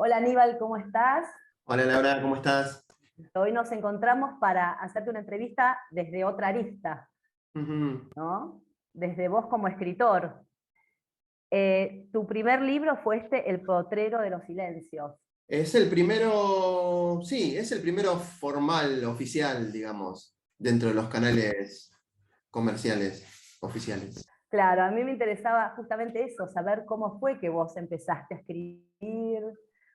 Hola Aníbal, ¿cómo estás? Hola Laura, ¿cómo estás? Hoy nos encontramos para hacerte una entrevista desde otra arista, Ujú. ¿no? Desde vos como escritor. Tu primer libro fue El potrero de los silencios. Es el primero, sí, es el primero formal, oficial, digamos, dentro de los canales comerciales oficiales. Claro, a mí me interesaba justamente eso, saber cómo fue que vos empezaste a escribir,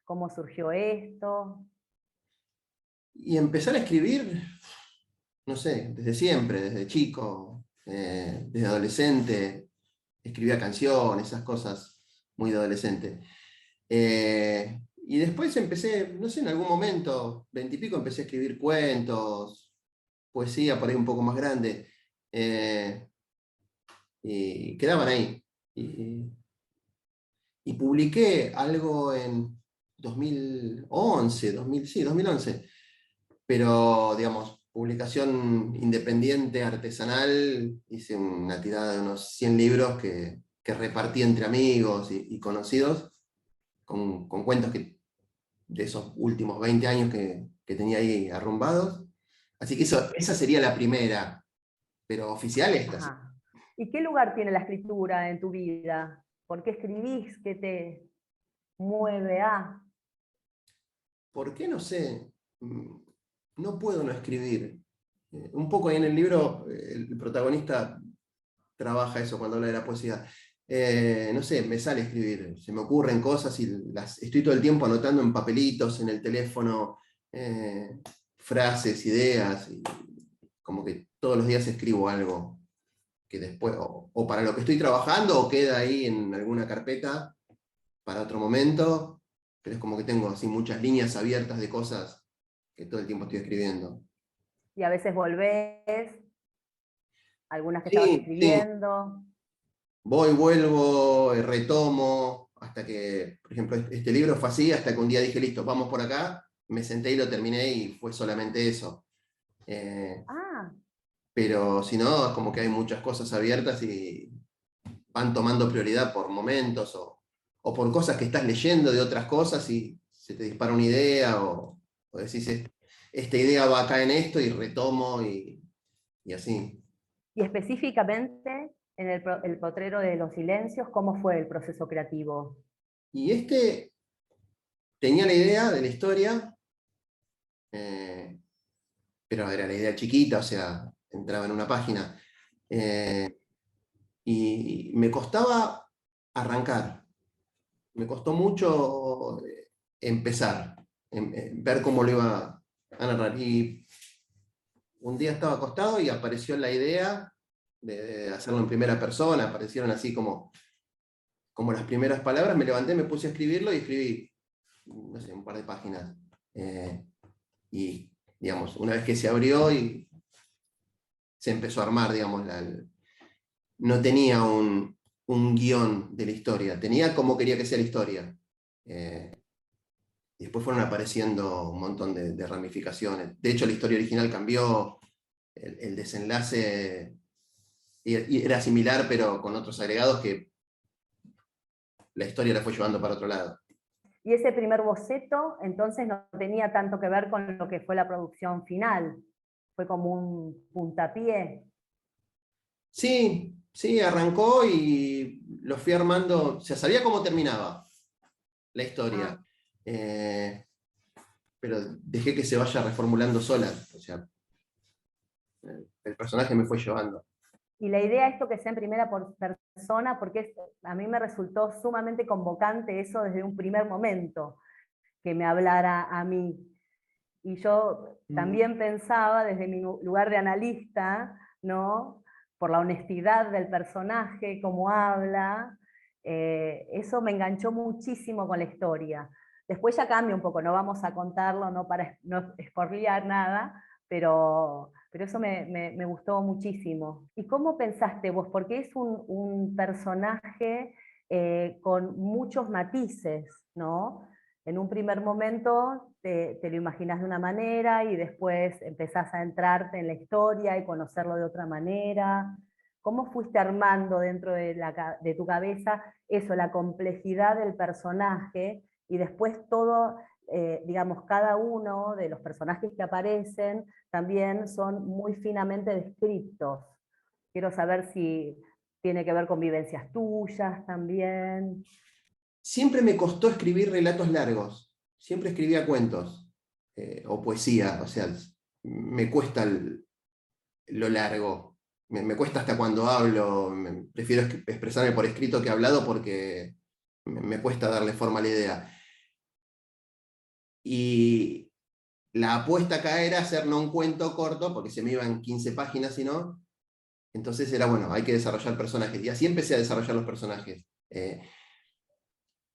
cómo surgió esto. Y empezar a escribir, no sé, desde siempre, desde chico, desde adolescente, escribía canciones, esas cosas muy de adolescente. Y después empecé, no sé, en algún momento, veintipico, empecé a escribir cuentos, poesía por ahí un poco más grande. Eh, y quedaban ahí. Y publiqué algo en 2011, 2000, sí, 2011, pero digamos, publicación independiente, artesanal, hice una tirada de unos 100 libros que repartí entre amigos y conocidos, con cuentos de esos últimos 20 años que tenía ahí arrumbados. Así que esa sería la primera, pero oficial esta. Sí. Ajá. ¿Y qué lugar tiene la escritura en tu vida? ¿Por qué escribís? ¿Qué te mueve a? ¿Por qué? No sé. No puedo no escribir. Un poco ahí en el libro, el protagonista trabaja eso cuando habla de la poesía. No sé, me sale escribir, se me ocurren cosas y estoy todo el tiempo anotando en papelitos, en el teléfono, frases, ideas, y como que todos los días escribo algo que después, o para lo que estoy trabajando, o queda ahí en alguna carpeta para otro momento, pero es como que tengo así muchas líneas abiertas de cosas que todo el tiempo estoy escribiendo. Y a veces volvés, algunas que estabas Sí, sí, escribiendo. voy, vuelvo, retomo, hasta que, por ejemplo, este libro fue así, hasta que un día dije, listo, vamos por acá, me senté y lo terminé y fue solamente eso. Eh, Ah, pero si no, es como que hay muchas cosas abiertas y van tomando prioridad por momentos o por cosas que estás leyendo de otras cosas y se te dispara una idea o decís, esta idea va acá en esto y retomo y así. y específicamente en el potrero de los silencios, ¿cómo fue el proceso creativo? Y este tenía la idea de la historia, eh, pero era la idea chiquita, o sea, entraba en una página. eh, y me costaba arrancar, me costó mucho empezar, ver cómo lo iba a narrar. Y un día estaba acostado y apareció la idea de hacerlo en primera persona, aparecieron así como las primeras palabras, me levanté, me puse a escribirlo y escribí, no sé, un par de páginas. Eh, y, digamos, una vez que se abrió y se empezó a armar, digamos, no tenía un guión de la historia, tenía cómo quería que sea la historia. Eh, y después fueron apareciendo un montón de ramificaciones. De hecho, la historia original cambió, el desenlace y era similar, pero con otros agregados que la historia la fue llevando para otro lado. Y ese primer boceto entonces no tenía tanto que ver con lo que fue la producción final, fue como un puntapié. Sí, sí, arrancó y lo fui armando, o sea, sabía cómo terminaba la historia, Ah. eh, pero dejé que se vaya reformulando sola, o sea, el personaje me fue llevando. Y la idea esto que sea en primera persona, porque a mí me resultó sumamente convocante eso desde un primer momento, que me hablara a mí. Y yo Mm. también pensaba desde mi lugar de analista, ¿no? Por la honestidad del personaje, cómo habla, eso me enganchó muchísimo con la historia. Después ya cambia un poco, no vamos a contarlo, no para no spoilear nada, pero eso me gustó muchísimo. ¿Y cómo pensaste vos? Porque es un personaje con muchos matices, ¿no? En un primer momento te lo imaginas de una manera y después empezás a entrarte en la historia y conocerlo de otra manera. ¿Cómo fuiste armando dentro de tu cabeza eso, la complejidad del personaje y después todo, digamos, cada uno de los personajes que aparecen también son muy finamente descritos. Quiero saber si tiene que ver con vivencias tuyas también. Siempre me costó escribir relatos largos, siempre escribía cuentos o poesía, o sea, me cuesta lo largo, me cuesta hasta cuando hablo, prefiero expresarme por escrito que hablado porque me cuesta darle forma a la idea. Y la apuesta acá era hacer no un cuento corto, porque se me iban 15 páginas si no, entonces era bueno, hay que desarrollar personajes, y así empecé a desarrollar los personajes.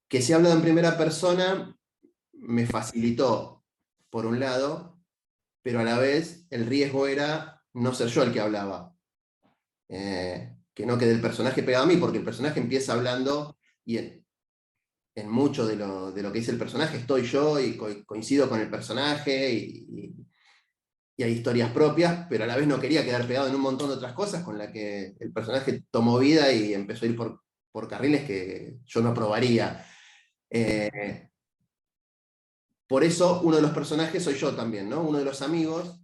Que se habla en primera persona me facilitó, por un lado, pero a la vez el riesgo era no ser yo el que hablaba. Que no quede el personaje pegado a mí, porque el personaje empieza hablando y en mucho de lo que dice el personaje estoy yo y coincido con el personaje y hay historias propias, pero a la vez no quería quedar pegado en un montón de otras cosas con las que el personaje tomó vida y empezó a ir por carriles que yo no aprobaría. Por eso uno de los personajes soy yo también, ¿no? Uno de los amigos,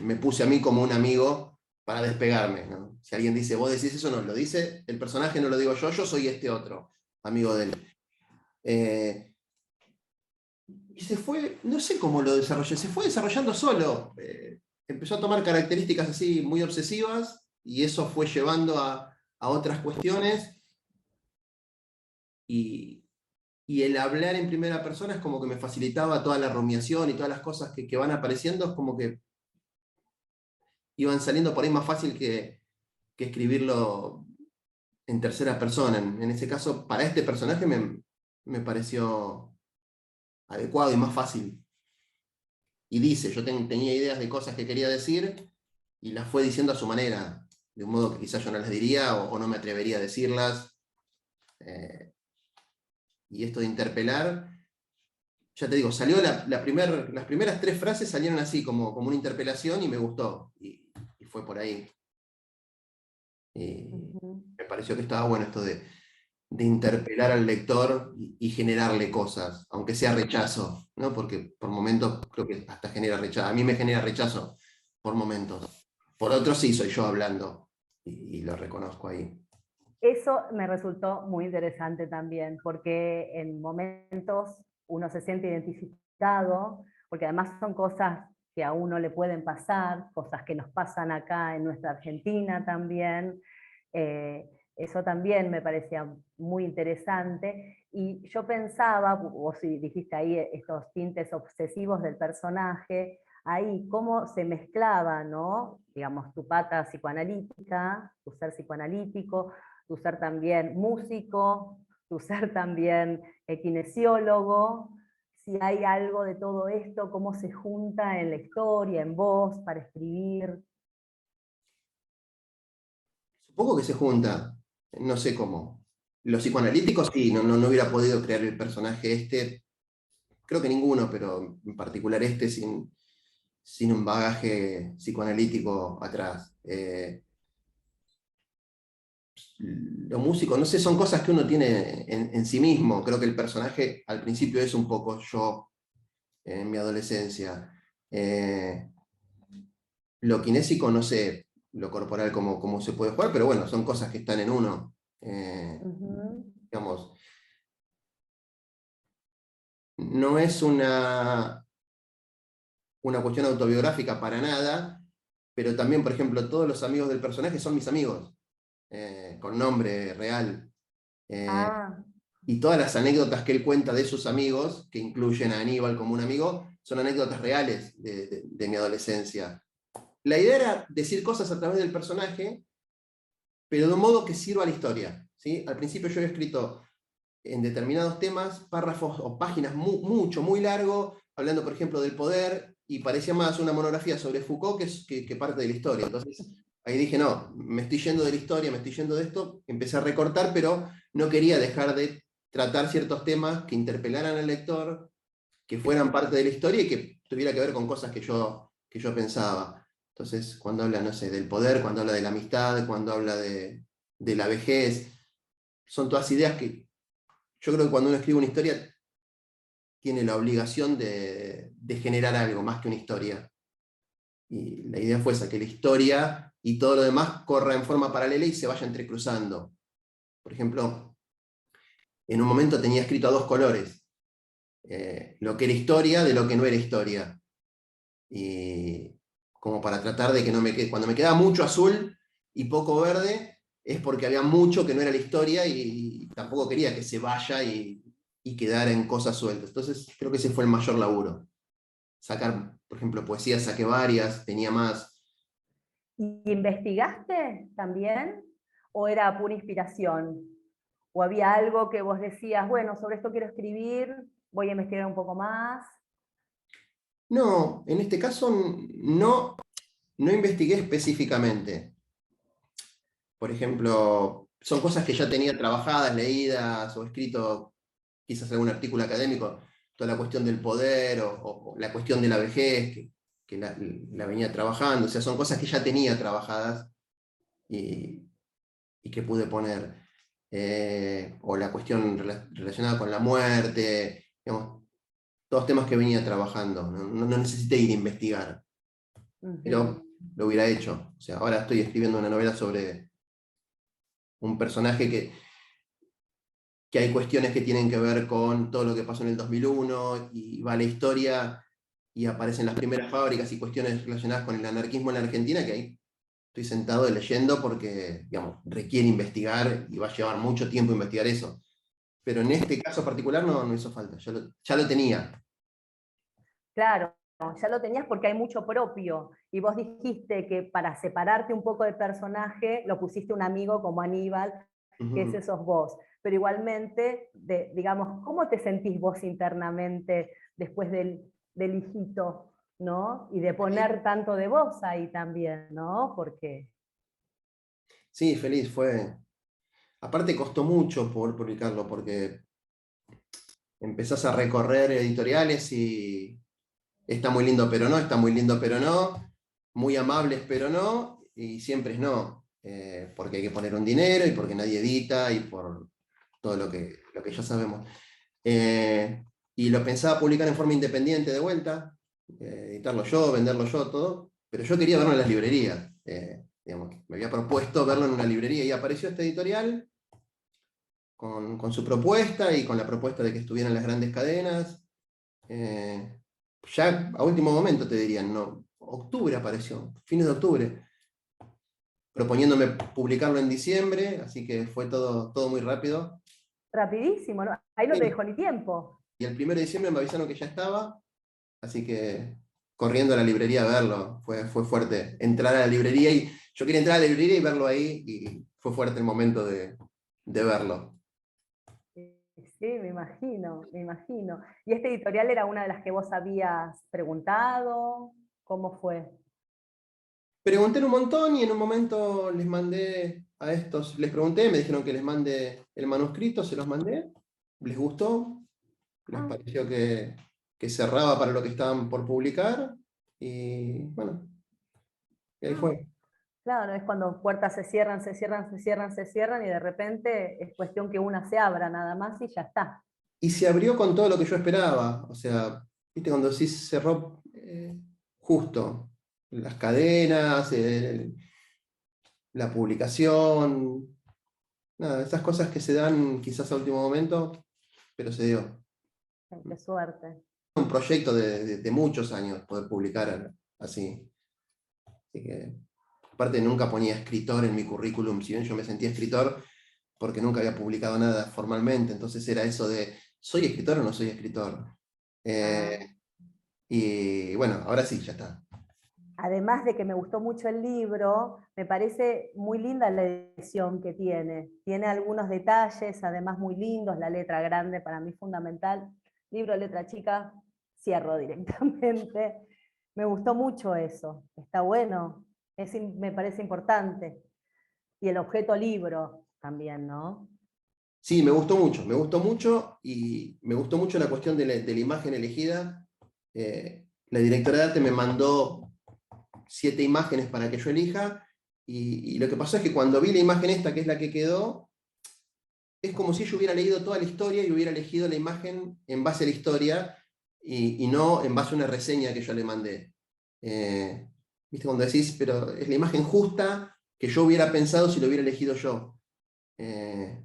me puse a mí como un amigo para despegarme, ¿no? Si alguien dice, vos decís eso, no, lo dice el personaje, no lo digo yo soy este otro amigo de él. Y se fue, no sé cómo lo desarrollé, se fue desarrollando solo. Empezó a tomar características así muy obsesivas y eso fue llevando a otras cuestiones y, y el hablar en primera persona es como que me facilitaba toda la rumiación y todas las cosas que van apareciendo, es como que iban saliendo por ahí más fácil que escribirlo en tercera persona. En ese caso, para este personaje me pareció adecuado y más fácil. Y dice, yo tenía ideas de cosas que quería decir y las fue diciendo a su manera, de un modo que quizás yo no las diría o no me atrevería a decirlas. Y esto de interpelar, ya te digo, salió las primeras 3 frases salieron así, como una interpelación y me gustó. Y fue por ahí. Y me pareció que estaba bueno esto de interpelar al lector y generarle cosas, aunque sea rechazo, ¿no? Porque por momentos creo que hasta genera rechazo. A mí me genera rechazo por momentos. Por otros sí, soy yo hablando y lo reconozco ahí. Eso me resultó muy interesante también, porque en momentos uno se siente identificado, porque además son cosas que a uno le pueden pasar, cosas que nos pasan acá en nuestra Argentina también. Eso también me parecía muy interesante. Y yo pensaba, vos dijiste ahí estos tintes obsesivos del personaje, ahí cómo se mezclaba, ¿no? Digamos, tu pata psicoanalítica, tu ser psicoanalítico, tu ser también músico, tu ser también kinesiólogo, si hay algo de todo esto, cómo se junta en la historia, en vos, para escribir. Supongo que se junta, no sé cómo. Los psicoanalíticos sí, no hubiera podido crear el personaje este, creo que ninguno, pero en particular este sin un bagaje psicoanalítico atrás. Lo músico, no sé, son cosas que uno tiene en sí mismo. Creo que el personaje al principio es un poco yo en mi adolescencia. Lo kinésico, no sé, lo corporal cómo se puede jugar, pero bueno, son cosas que están en uno. Digamos, no es una cuestión autobiográfica para nada, pero también, por ejemplo, todos los amigos del personaje son mis amigos, con nombre real. Eh, Ah, y todas las anécdotas que él cuenta de sus amigos, que incluyen a Aníbal como un amigo, son anécdotas reales de mi adolescencia. La idea era decir cosas a través del personaje, pero de un modo que sirva a la historia. ¿Sí? Al principio yo había escrito en determinados temas párrafos o páginas muy largo, hablando, por ejemplo, del poder, y parecía más una monografía sobre Foucault que parte de la historia. Entonces, ahí dije, no, me estoy yendo de la historia, me estoy yendo de esto, empecé a recortar, pero no quería dejar de tratar ciertos temas que interpelaran al lector, que fueran parte de la historia y que tuviera que ver con cosas que yo pensaba. Entonces, cuando habla, no sé, del poder, cuando habla de la amistad, cuando habla de la vejez, son todas ideas que yo creo que cuando uno escribe una historia tiene la obligación de generar algo más que una historia. Y la idea fue esa, que la historia y todo lo demás corra en forma paralela y se vaya entrecruzando. Por ejemplo, en un momento tenía escrito a dos colores, lo que era historia de lo que no era historia. Y como para tratar de que no me quede, cuando me quedaba mucho azul y poco verde, es porque había mucho que no era la historia y tampoco quería que se vaya y quedara en cosas sueltas. Entonces creo que ese fue el mayor laburo. Sacar, por ejemplo, poesía, saqué varias, tenía más. ¿Y investigaste también? ¿O era pura inspiración? ¿O había algo que vos decías, bueno, sobre esto quiero escribir, voy a investigar un poco más? No, en este caso no investigué específicamente. Por ejemplo, son cosas que ya tenía trabajadas, leídas o escrito quizás algún artículo académico, toda la cuestión del poder o la cuestión de la vejez, que la venía trabajando, o sea, son cosas que ya tenía trabajadas y que pude poner. O la cuestión relacionada con la muerte, digamos, todos temas que venía trabajando, no necesité ir a investigar, Ujú. pero lo hubiera hecho. O sea, ahora estoy escribiendo una novela sobre un personaje que hay cuestiones que tienen que ver con todo lo que pasó en el 2001 y va la historia y aparecen las primeras fábricas y cuestiones relacionadas con el anarquismo en la Argentina, que ahí estoy sentado leyendo porque, digamos, requiere investigar y va a llevar mucho tiempo investigar eso. Pero en este caso particular no hizo falta, ya lo tenía. Claro, ya lo tenías porque hay mucho propio. Y vos dijiste que para separarte un poco del personaje, lo pusiste un amigo como Aníbal, que Ujú. ese sos vos. Pero igualmente, digamos, ¿cómo te sentís vos internamente después del hijito, ¿no? Y de poner tanto de vos ahí también, ¿no? Porque... Sí, feliz, fue. Aparte costó mucho poder publicarlo porque empezás a recorrer editoriales y está muy lindo pero no, está muy lindo pero no, muy amables pero no, y siempre es no, porque hay que poner un dinero y porque nadie edita y por todo lo que ya sabemos. Eh, y lo pensaba publicar en forma independiente de vuelta, editarlo yo, venderlo yo, todo, pero yo quería verlo en las librerías. Digamos, me había propuesto verlo en una librería y apareció este editorial con su propuesta y con la propuesta de que estuvieran las grandes cadenas. Eh, ya a último momento te dirían, no, octubre apareció, fines de octubre, proponiéndome publicarlo en diciembre, así que fue todo muy rápido. Rapidísimo, ¿no? Ahí no te Sí. dejó ni tiempo. Y el 1 de diciembre me avisaron que ya estaba, así que corriendo a la librería a verlo, fue fuerte. Entrar a la librería y yo quería entrar a la librería y verlo ahí, y fue fuerte el momento de verlo. Sí, me imagino, me imagino. ¿Y este editorial era una de las que vos habías preguntado? ¿Cómo fue? Pregunté en un montón y en un momento les mandé a estos, les pregunté, me dijeron que les mande el manuscrito, se los mandé, les gustó, les Ah, pareció que cerraba para lo que estaban por publicar y bueno, y ahí ah. fue. Claro, es cuando puertas se cierran, se cierran, se cierran, se cierran y de repente es cuestión que una se abra nada más y ya está. Y se abrió con todo lo que yo esperaba, o sea, viste cuando sí cerró justo, las cadenas, la publicación, nada, esas cosas que se dan quizás a último momento, pero se dio. Qué suerte. Un proyecto de muchos años poder publicar así. Así que, aparte nunca ponía escritor en mi currículum, si bien yo me sentía escritor, porque nunca había publicado nada formalmente, entonces era eso de, ¿soy escritor o no soy escritor? Ah, Eh, y bueno, ahora sí, ya está. además de que me gustó mucho el libro, me parece muy linda la edición que tiene. Tiene algunos detalles, además muy lindos, la letra grande para mí fundamental. Libro, letra chica, cierro directamente. Me gustó mucho eso, está bueno, me parece importante. Y el objeto libro también, ¿no? Sí, me gustó mucho y me gustó mucho la cuestión de la imagen elegida. La directora de arte me mandó 7 imágenes para que yo elija y lo que pasó es que cuando vi la imagen esta, que es la que quedó, es como si yo hubiera leído toda la historia y hubiera elegido la imagen en base a la historia y no en base a una reseña que yo le mandé. ¿Viste cuando decís, pero es la imagen justa que yo hubiera pensado si lo hubiera elegido yo? Eh,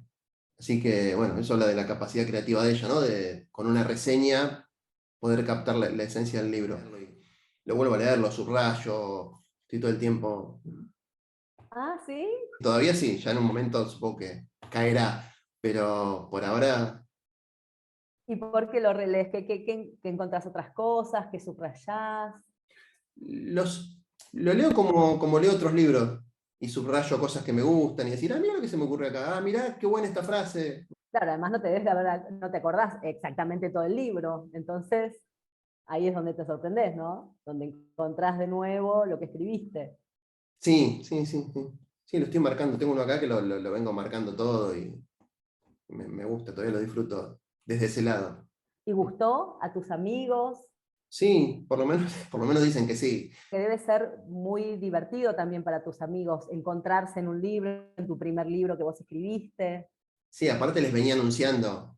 Así que, bueno, eso habla de la capacidad creativa de ella, ¿no? De, con una reseña, poder captar la esencia del libro. Lo vuelvo a leer, lo subrayo, estoy todo el tiempo. Ah, ¿sí? Todavía sí, ya en un momento supongo que caerá, pero por ahora ¿Y por qué lo relees? ¿Que encontrás otras cosas? ¿Que subrayás? lo leo como leo otros libros y subrayo cosas que me gustan y decir, ah, mira lo que se me ocurre acá, ah, mira qué buena esta frase. Claro, además no te debes de haber, no te acordás exactamente todo el libro, entonces ahí es donde te sorprendés, ¿no? Donde encontrás de nuevo lo que escribiste. Sí, sí, sí, sí. Sí, lo estoy marcando, tengo uno acá que lo vengo marcando todo y me gusta, todavía lo disfruto desde ese lado. ¿Y gustó a tus amigos? Sí, por lo menos dicen que sí. Que debe ser muy divertido también para tus amigos encontrarse en un libro, en tu primer libro que vos escribiste. Sí, aparte les venía anunciando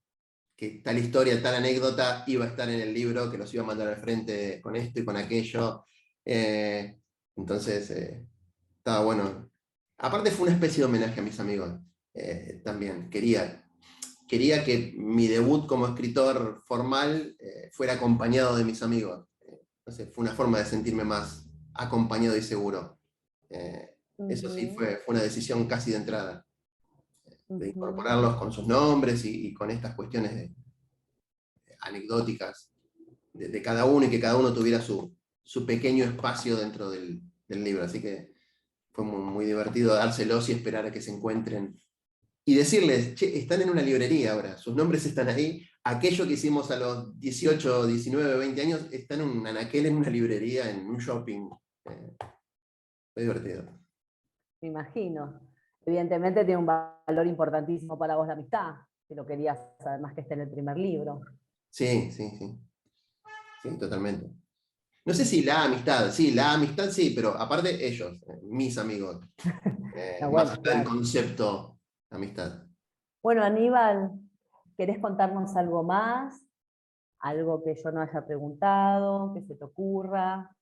que tal historia, tal anécdota iba a estar en el libro, que los iba a mandar al frente con esto y con aquello. Eh, entonces, estaba bueno. Aparte fue una especie de homenaje a mis amigos también. Quería que mi debut como escritor formal fuera acompañado de mis amigos. Entonces fue una forma de sentirme más acompañado y seguro. Eso sí, Ujú, fue una decisión casi de entrada, de ujú. incorporarlos con sus nombres y con estas cuestiones anecdóticas de cada uno y que cada uno tuviera su pequeño espacio dentro del libro. Así que fue muy divertido dárselos y esperar a que se encuentren y decirles, che, están en una librería ahora, sus nombres están ahí. Aquello que hicimos a los 18, 19, 20 años está en un anaquel, en una librería, en un shopping. Fue divertido. Me imagino. Evidentemente tiene un valor importantísimo para vos la amistad, que lo querías además que esté en el primer libro. Sí, sí, sí, sí, totalmente. No sé si la amistad sí, pero aparte ellos, mis amigos, No, más bueno, allá del claro. concepto amistad. Bueno, Aníbal, ¿querés contarnos algo más? Algo que yo no haya preguntado, que se te ocurra.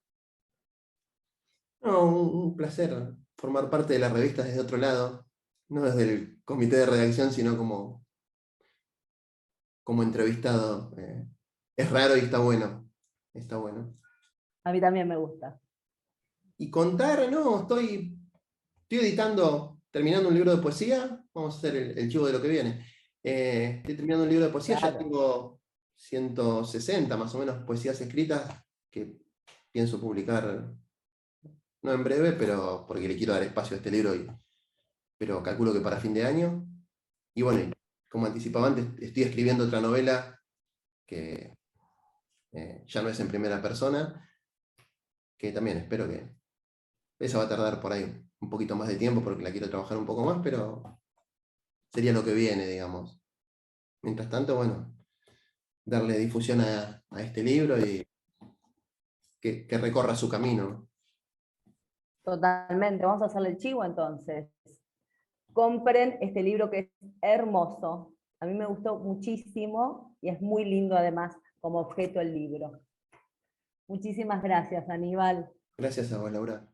No, un placer formar parte de la revista desde otro lado, no desde el comité de redacción, sino como entrevistado. Es raro y está bueno. Está bueno. A mí también me gusta. Y contar, no, estoy editando, terminando un libro de poesía. Vamos a hacer el chivo de lo que viene. Estoy terminando un libro de poesía, ya Claro. tengo 160 más o menos poesías escritas que pienso publicar, no en breve, pero porque le quiero dar espacio a este libro, pero calculo que para fin de año. Y bueno, y como anticipaba antes, estoy escribiendo otra novela que ya no es en primera persona, que también espero que esa va a tardar por ahí un poquito más de tiempo porque la quiero trabajar un poco más, pero sería lo que viene, digamos. Mientras tanto, bueno, darle difusión a este libro y que recorra su camino. Totalmente. Vamos a hacerle el chivo entonces. Compren este libro que es hermoso. A mí me gustó muchísimo y es muy lindo además como objeto el libro. Muchísimas gracias, Aníbal. Gracias a vos, Laura.